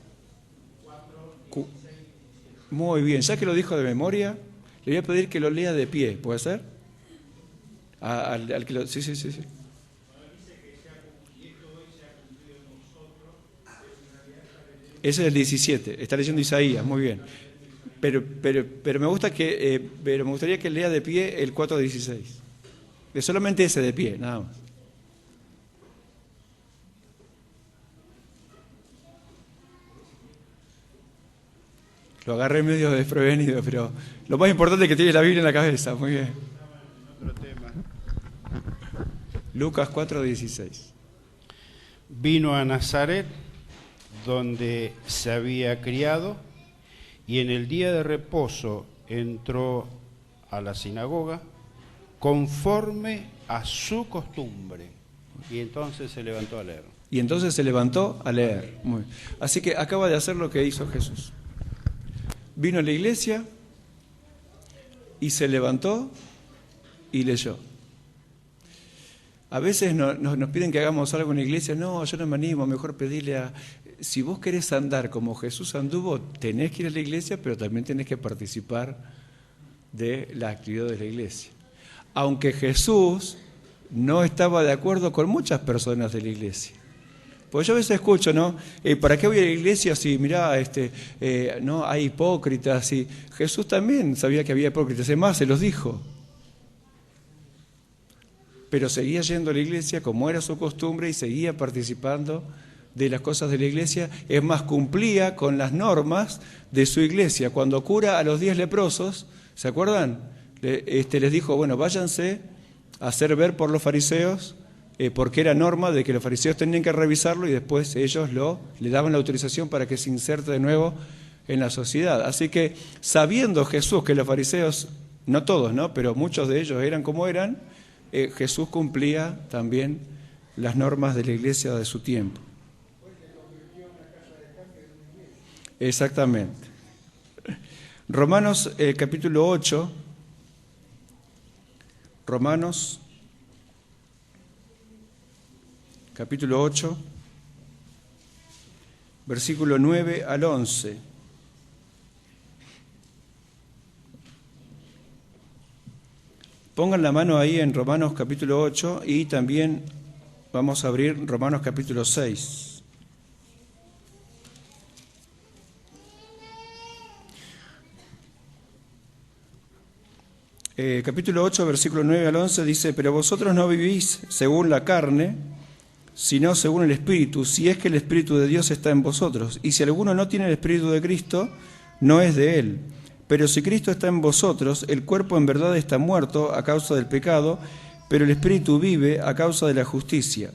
Muy bien, ya que lo dijo de memoria, le voy a pedir que lo lea de pie, ¿puede ser? Al que lo, sí. Ese es el 17, está leyendo Isaías, muy bien. Pero me gustaría que lea de pie el 4:16. Es solamente ese de pie, nada más. Lo agarré medio desprevenido, pero lo más importante es que tiene la Biblia en la cabeza. Muy bien. Otro tema. Lucas 4:16. Vino a Nazaret, donde se había criado, y en el día de reposo entró a la sinagoga conforme a su costumbre. Y entonces se levantó a leer. Muy bien. Así que acaba de hacer lo que hizo Jesús. Vino a la iglesia y se levantó y leyó. A veces nos piden que hagamos algo en la iglesia. No, yo no me animo, mejor pedirle a... Si vos querés andar como Jesús anduvo, tenés que ir a la iglesia, pero también tenés que participar de la actividad de la iglesia. Aunque Jesús no estaba de acuerdo con muchas personas de la iglesia. Pues yo a veces escucho, ¿no? ¿Para qué voy a la iglesia si, mirá, no hay hipócritas? Y Jesús también sabía que había hipócritas, es más, se los dijo. Pero seguía yendo a la iglesia como era su costumbre y seguía participando de las cosas de la iglesia. Es más, cumplía con las normas de su iglesia. Cuando cura a los 10 leprosos, ¿se acuerdan? Les dijo, bueno, váyanse a hacer ver por los fariseos, porque era norma de que los fariseos tenían que revisarlo y después ellos le daban la autorización para que se inserte de nuevo en la sociedad. Así que, sabiendo Jesús que los fariseos, no todos, ¿no?, pero muchos de ellos eran como eran, Jesús cumplía también las normas de la iglesia de su tiempo. Exactamente. Romanos capítulo 8. Romanos capítulo 8, versículo 9 al 11. Pongan la mano ahí en Romanos capítulo 8 y también vamos a abrir Romanos capítulo 6. Capítulo 8, versículo 9 al 11 dice, pero vosotros no vivís según la carne, sino según el Espíritu, si es que el Espíritu de Dios está en vosotros. Y si alguno no tiene el Espíritu de Cristo, no es de él. Pero si Cristo está en vosotros, el cuerpo en verdad está muerto a causa del pecado, pero el Espíritu vive a causa de la justicia.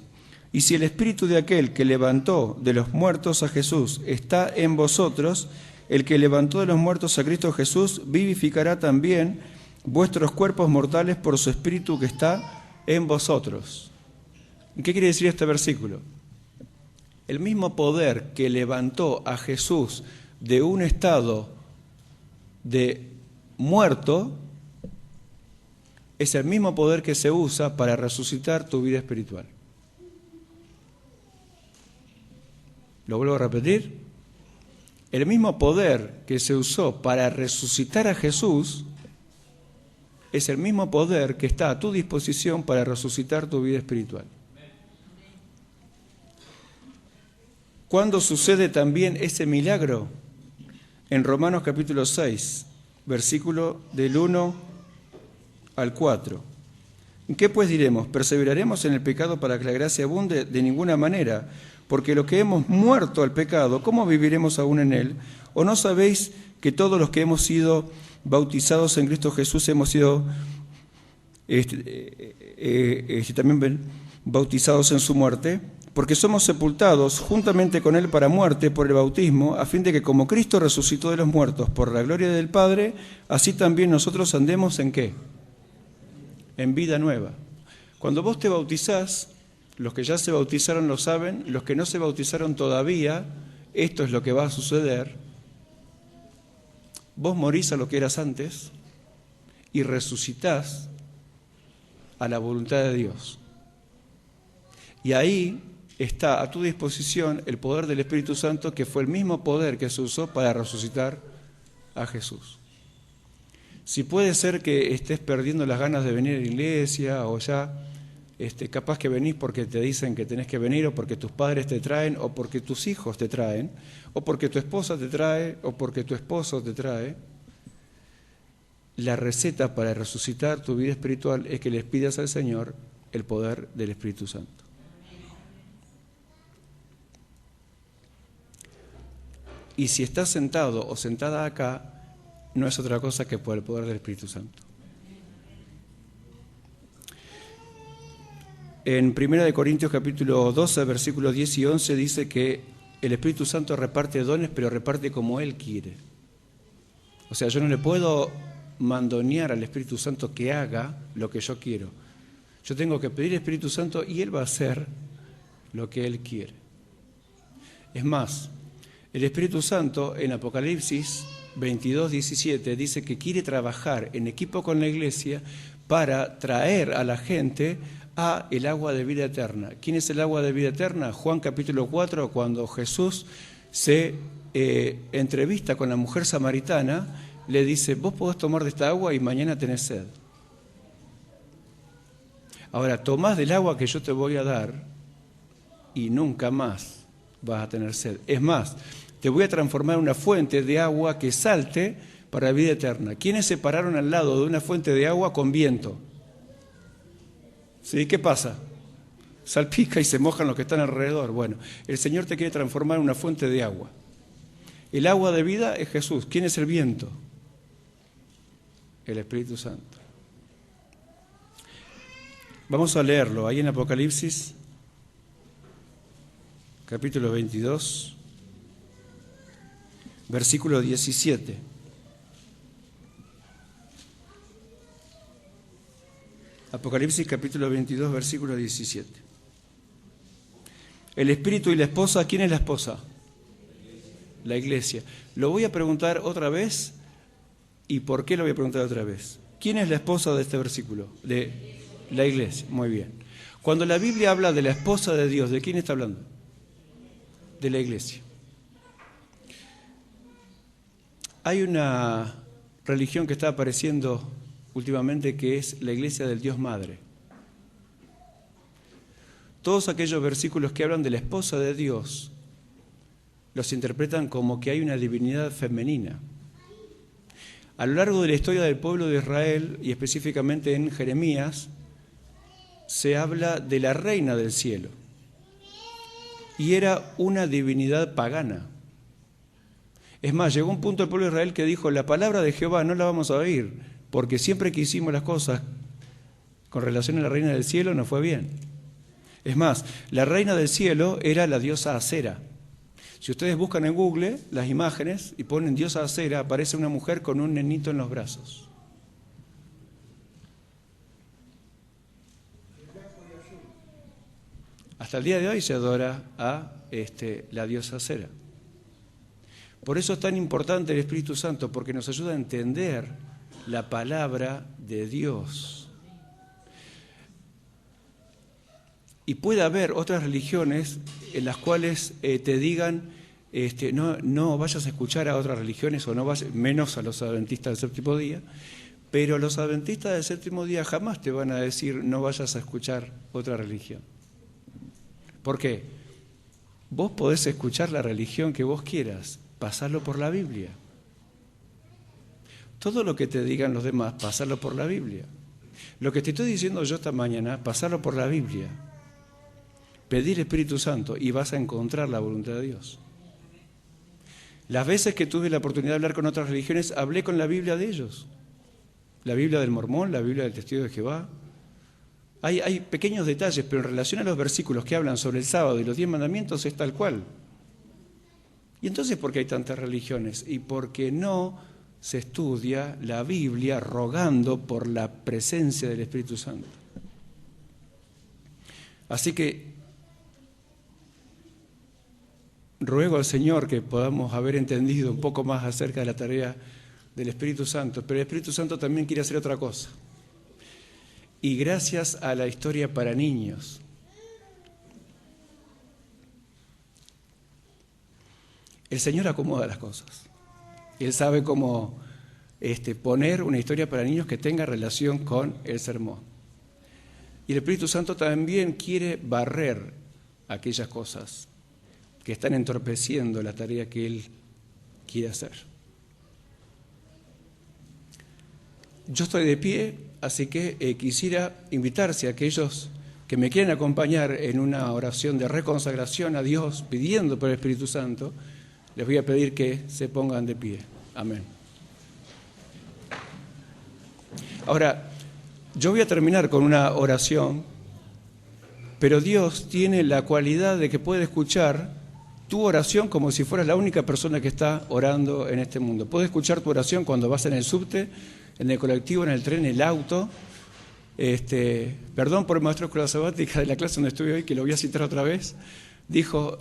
Y si el Espíritu de aquel que levantó de los muertos a Jesús está en vosotros, el que levantó de los muertos a Cristo Jesús vivificará también vuestros cuerpos mortales por su Espíritu que está en vosotros. ¿Qué quiere decir este versículo? El mismo poder que levantó a Jesús de un estado de muerto es el mismo poder que se usa para resucitar tu vida espiritual. Lo vuelvo a repetir. El mismo poder que se usó para resucitar a Jesús es el mismo poder que está a tu disposición para resucitar tu vida espiritual. ¿Cuándo sucede también ese milagro? En Romanos capítulo 6, versículo del 1 al 4. ¿Qué pues diremos? ¿Perseveraremos en el pecado para que la gracia abunde? De ninguna manera, porque lo que hemos muerto al pecado, ¿cómo viviremos aún en él? ¿O no sabéis que todos los que hemos sido bautizados en Cristo Jesús hemos sido también bautizados en su muerte? Porque somos sepultados juntamente con él para muerte por el bautismo, a fin de que como Cristo resucitó de los muertos por la gloria del Padre, así también nosotros andemos ¿en qué? En vida nueva. Cuando vos te bautizás, los que ya se bautizaron lo saben, los que no se bautizaron todavía, esto es lo que va a suceder. Vos morís a lo que eras antes y resucitás a la voluntad de Dios. Y ahí está a tu disposición el poder del Espíritu Santo, que fue el mismo poder que se usó para resucitar a Jesús. Si puede ser que estés perdiendo las ganas de venir a la iglesia, o ya capaz que venís porque te dicen que tenés que venir, o porque tus padres te traen, o porque tus hijos te traen, o porque tu esposa te trae, o porque tu esposo te trae, la receta para resucitar tu vida espiritual es que les pidas al Señor el poder del Espíritu Santo. Y si estás sentado o sentada acá, no es otra cosa que por el poder del Espíritu Santo. En 1 Corintios capítulo 12, versículos 10 y 11 dice que el Espíritu Santo reparte dones, pero reparte como Él quiere. O sea, yo no le puedo mandonear al Espíritu Santo que haga lo que yo quiero. Yo tengo que pedir al Espíritu Santo y Él va a hacer lo que Él quiere. Es más, el Espíritu Santo en Apocalipsis 22, 17 dice que quiere trabajar en equipo con la iglesia para traer a la gente a el agua de vida eterna. ¿Quién es el agua de vida eterna? Juan capítulo 4, cuando Jesús se entrevista con la mujer samaritana, le dice, vos podés tomar de esta agua y mañana tenés sed. Ahora, tomás del agua que yo te voy a dar y nunca más vas a tener sed. Es más, te voy a transformar en una fuente de agua que salte para la vida eterna. ¿Quiénes se pararon al lado de una fuente de agua con viento? ¿Sí? ¿Qué pasa? Salpica y se mojan los que están alrededor. Bueno, el Señor te quiere transformar en una fuente de agua. El agua de vida es Jesús. ¿Quién es el viento? El Espíritu Santo. Vamos a leerlo ahí en Apocalipsis, capítulo 22. Versículo 17. Apocalipsis capítulo 22, versículo 17. El espíritu y la esposa, ¿quién es la esposa? La iglesia. Lo voy a preguntar otra vez. ¿Y por qué lo voy a preguntar otra vez? ¿Quién es la esposa de este versículo? De la iglesia. Muy bien. Cuando la Biblia habla de la esposa de Dios, ¿de quién está hablando? De la iglesia. Hay una religión que está apareciendo últimamente que es la iglesia del Dios Madre. Todos aquellos versículos que hablan de la esposa de Dios los interpretan como que hay una divinidad femenina. A lo largo de la historia del pueblo de Israel, y específicamente en Jeremías, se habla de la reina del cielo. y era una divinidad pagana. Es más, llegó un punto del pueblo de Israel que dijo, la palabra de Jehová no la vamos a oír, porque siempre que hicimos las cosas con relación a la reina del cielo nos fue bien. Es más, la reina del cielo era la diosa Acera. Si ustedes buscan en Google las imágenes y ponen diosa Acera, aparece una mujer con un nenito en los brazos. Hasta el día de hoy se adora a la diosa Acera. Por eso es tan importante el Espíritu Santo, porque nos ayuda a entender la palabra de Dios. Y puede haber otras religiones en las cuales te digan, no vayas a escuchar a otras religiones, o no vayas, menos a los adventistas del séptimo día, pero los adventistas del séptimo día jamás te van a decir no vayas a escuchar otra religión. ¿Por qué? Vos podés escuchar la religión que vos quieras, pasarlo por la Biblia. Todo lo que te digan los demás, pasarlo por la Biblia. Lo que te estoy diciendo yo esta mañana, pasarlo por la Biblia. Pedir Espíritu Santo y vas a encontrar la voluntad de Dios. Las veces que tuve la oportunidad de hablar con otras religiones, hablé con la Biblia de ellos. La Biblia del Mormón, la Biblia del Testigo de Jehová. Hay pequeños detalles, pero en relación a los versículos que hablan sobre el sábado y los 10 mandamientos es tal cual. ¿Y entonces por qué hay tantas religiones? Y porque no se estudia la Biblia rogando por la presencia del Espíritu Santo. Así que ruego al Señor que podamos haber entendido un poco más acerca de la tarea del Espíritu Santo, pero el Espíritu Santo también quiere hacer otra cosa. Y gracias a la historia para niños, el Señor acomoda las cosas. Él sabe cómo poner una historia para niños que tenga relación con el sermón. Y el Espíritu Santo también quiere barrer aquellas cosas que están entorpeciendo la tarea que Él quiere hacer. Yo estoy de pie, así que quisiera invitarse a aquellos que me quieren acompañar en una oración de reconsagración a Dios, pidiendo por el Espíritu Santo. Les voy a pedir que se pongan de pie. Amén. Ahora, yo voy a terminar con una oración, pero Dios tiene la cualidad de que puede escuchar tu oración como si fueras la única persona que está orando en este mundo. Puede escuchar tu oración cuando vas en el subte, en el colectivo, en el tren, en el auto. Perdón por el maestro de escuela sabática de la clase donde estuve hoy, que lo voy a citar otra vez. Dijo,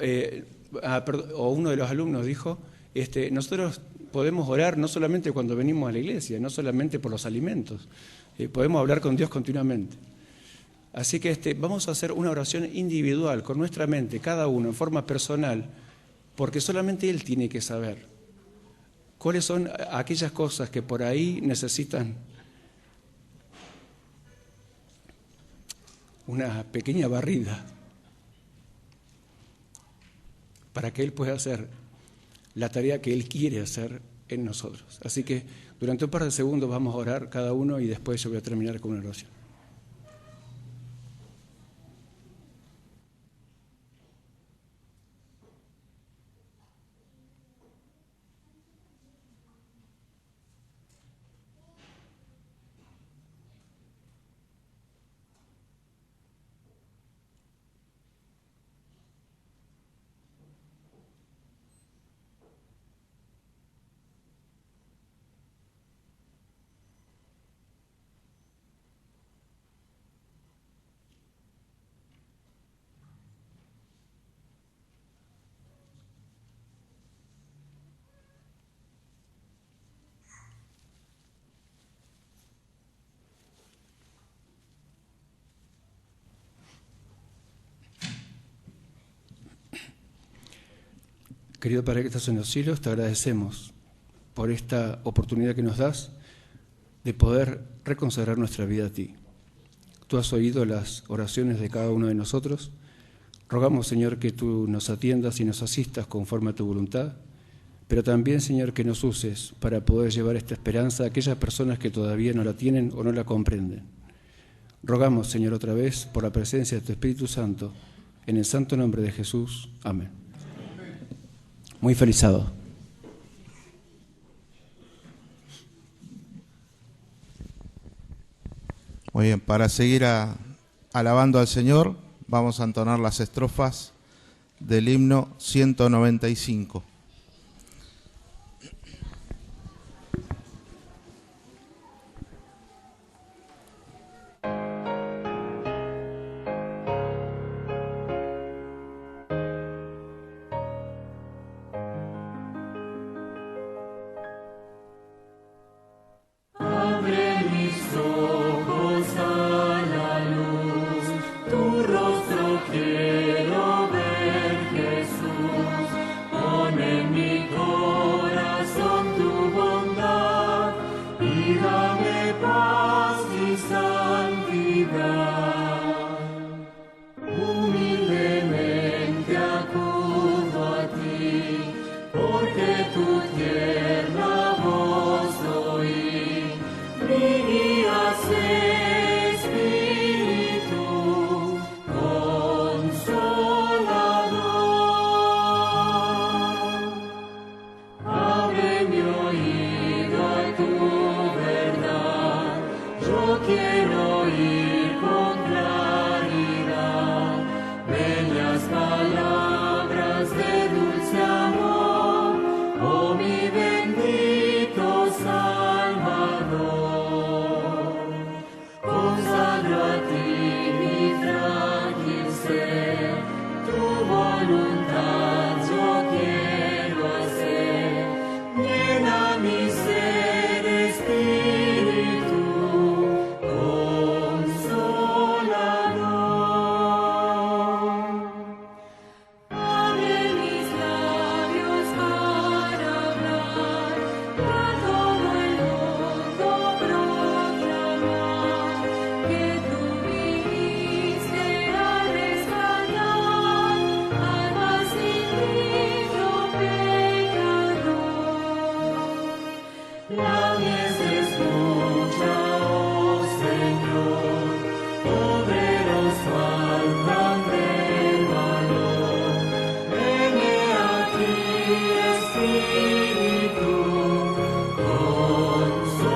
o uno de los alumnos dijo, nosotros podemos orar no solamente cuando venimos a la iglesia, no solamente por los alimentos, podemos hablar con Dios continuamente. Así que vamos a hacer una oración individual con nuestra mente, cada uno en forma personal, porque solamente Él tiene que saber cuáles son aquellas cosas que por ahí necesitan una pequeña barrida para que Él pueda hacer la tarea que Él quiere hacer en nosotros. Así que durante un par de segundos vamos a orar cada uno y después yo voy a terminar con una oración. Querido Padre que estás en los cielos, te agradecemos por esta oportunidad que nos das de poder reconsagrar nuestra vida a ti. Tú has oído las oraciones de cada uno de nosotros. Rogamos, Señor, que tú nos atiendas y nos asistas conforme a tu voluntad, pero también, Señor, que nos uses para poder llevar esta esperanza a aquellas personas que todavía no la tienen o no la comprenden. Rogamos, Señor, otra vez, por la presencia de tu Espíritu Santo, En el santo nombre de Jesús. Amén. Muy feliz sábado. Muy bien, para seguir alabando al Señor, vamos a entonar las estrofas del himno 195. Abre mis ojos a la luz, tu rostro quiero ver, Jesús. Pon en mi corazón tu bondad y dame paz y santidad. Humildemente acudo a ti, porque tu tierna voz oí. Mi guía Espíritu consolador. Abre mi oído a tu verdad, yo quiero oír con claridad bellas palabras de dulce amor, oh mi bendito Salvador. Consagro a ti mi frágil ser, tu voluntad yo quiero hacer. Llena mi ser, Espíritu consolador. Abre mis labios para hablar, a todo el mundo proclamar que tú viniste a rescatar al más indigno pecador. La mies escucha, oh Señor, obreros faltan de valor. Heme aquí, Espíritu consolador.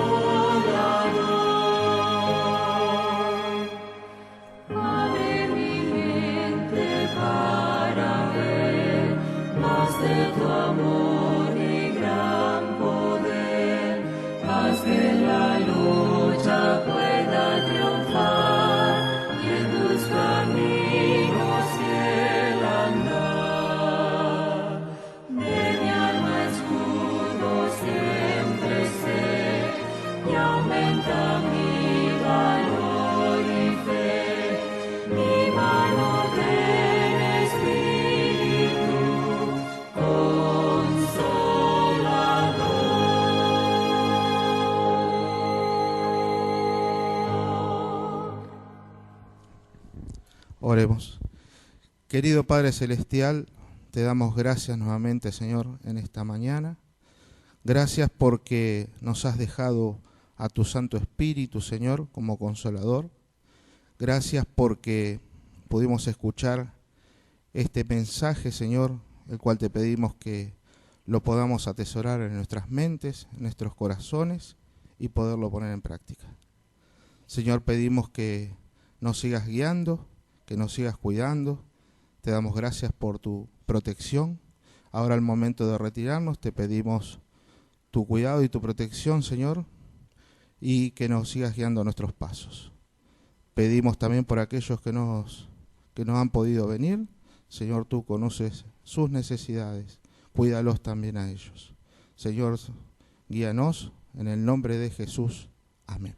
Abre mi mente para ver más de tu amor y gran poder. Haz que la lucha pueda triunfar y en tus caminos fiel andar. De mi alma escudo siempre sé y aumenta mi valor y fe. Mi mano del Espíritu consolador. Oremos. Querido Padre Celestial, te damos gracias nuevamente, Señor, en esta mañana. Gracias porque nos has dejado a tu Santo Espíritu, Señor, como consolador. Gracias porque pudimos escuchar este mensaje, Señor, el cual te pedimos que lo podamos atesorar en nuestras mentes, en nuestros corazones y poderlo poner en práctica. Señor, pedimos que nos sigas guiando, que nos sigas cuidando. Te damos gracias por tu protección. Ahora al momento de retirarnos te pedimos tu cuidado y tu protección, Señor, y que nos sigas guiando nuestros pasos. Pedimos también por aquellos que no han podido venir. Señor, tú conoces sus necesidades. Cuídalos también a ellos. Señor, guíanos en el nombre de Jesús. Amén.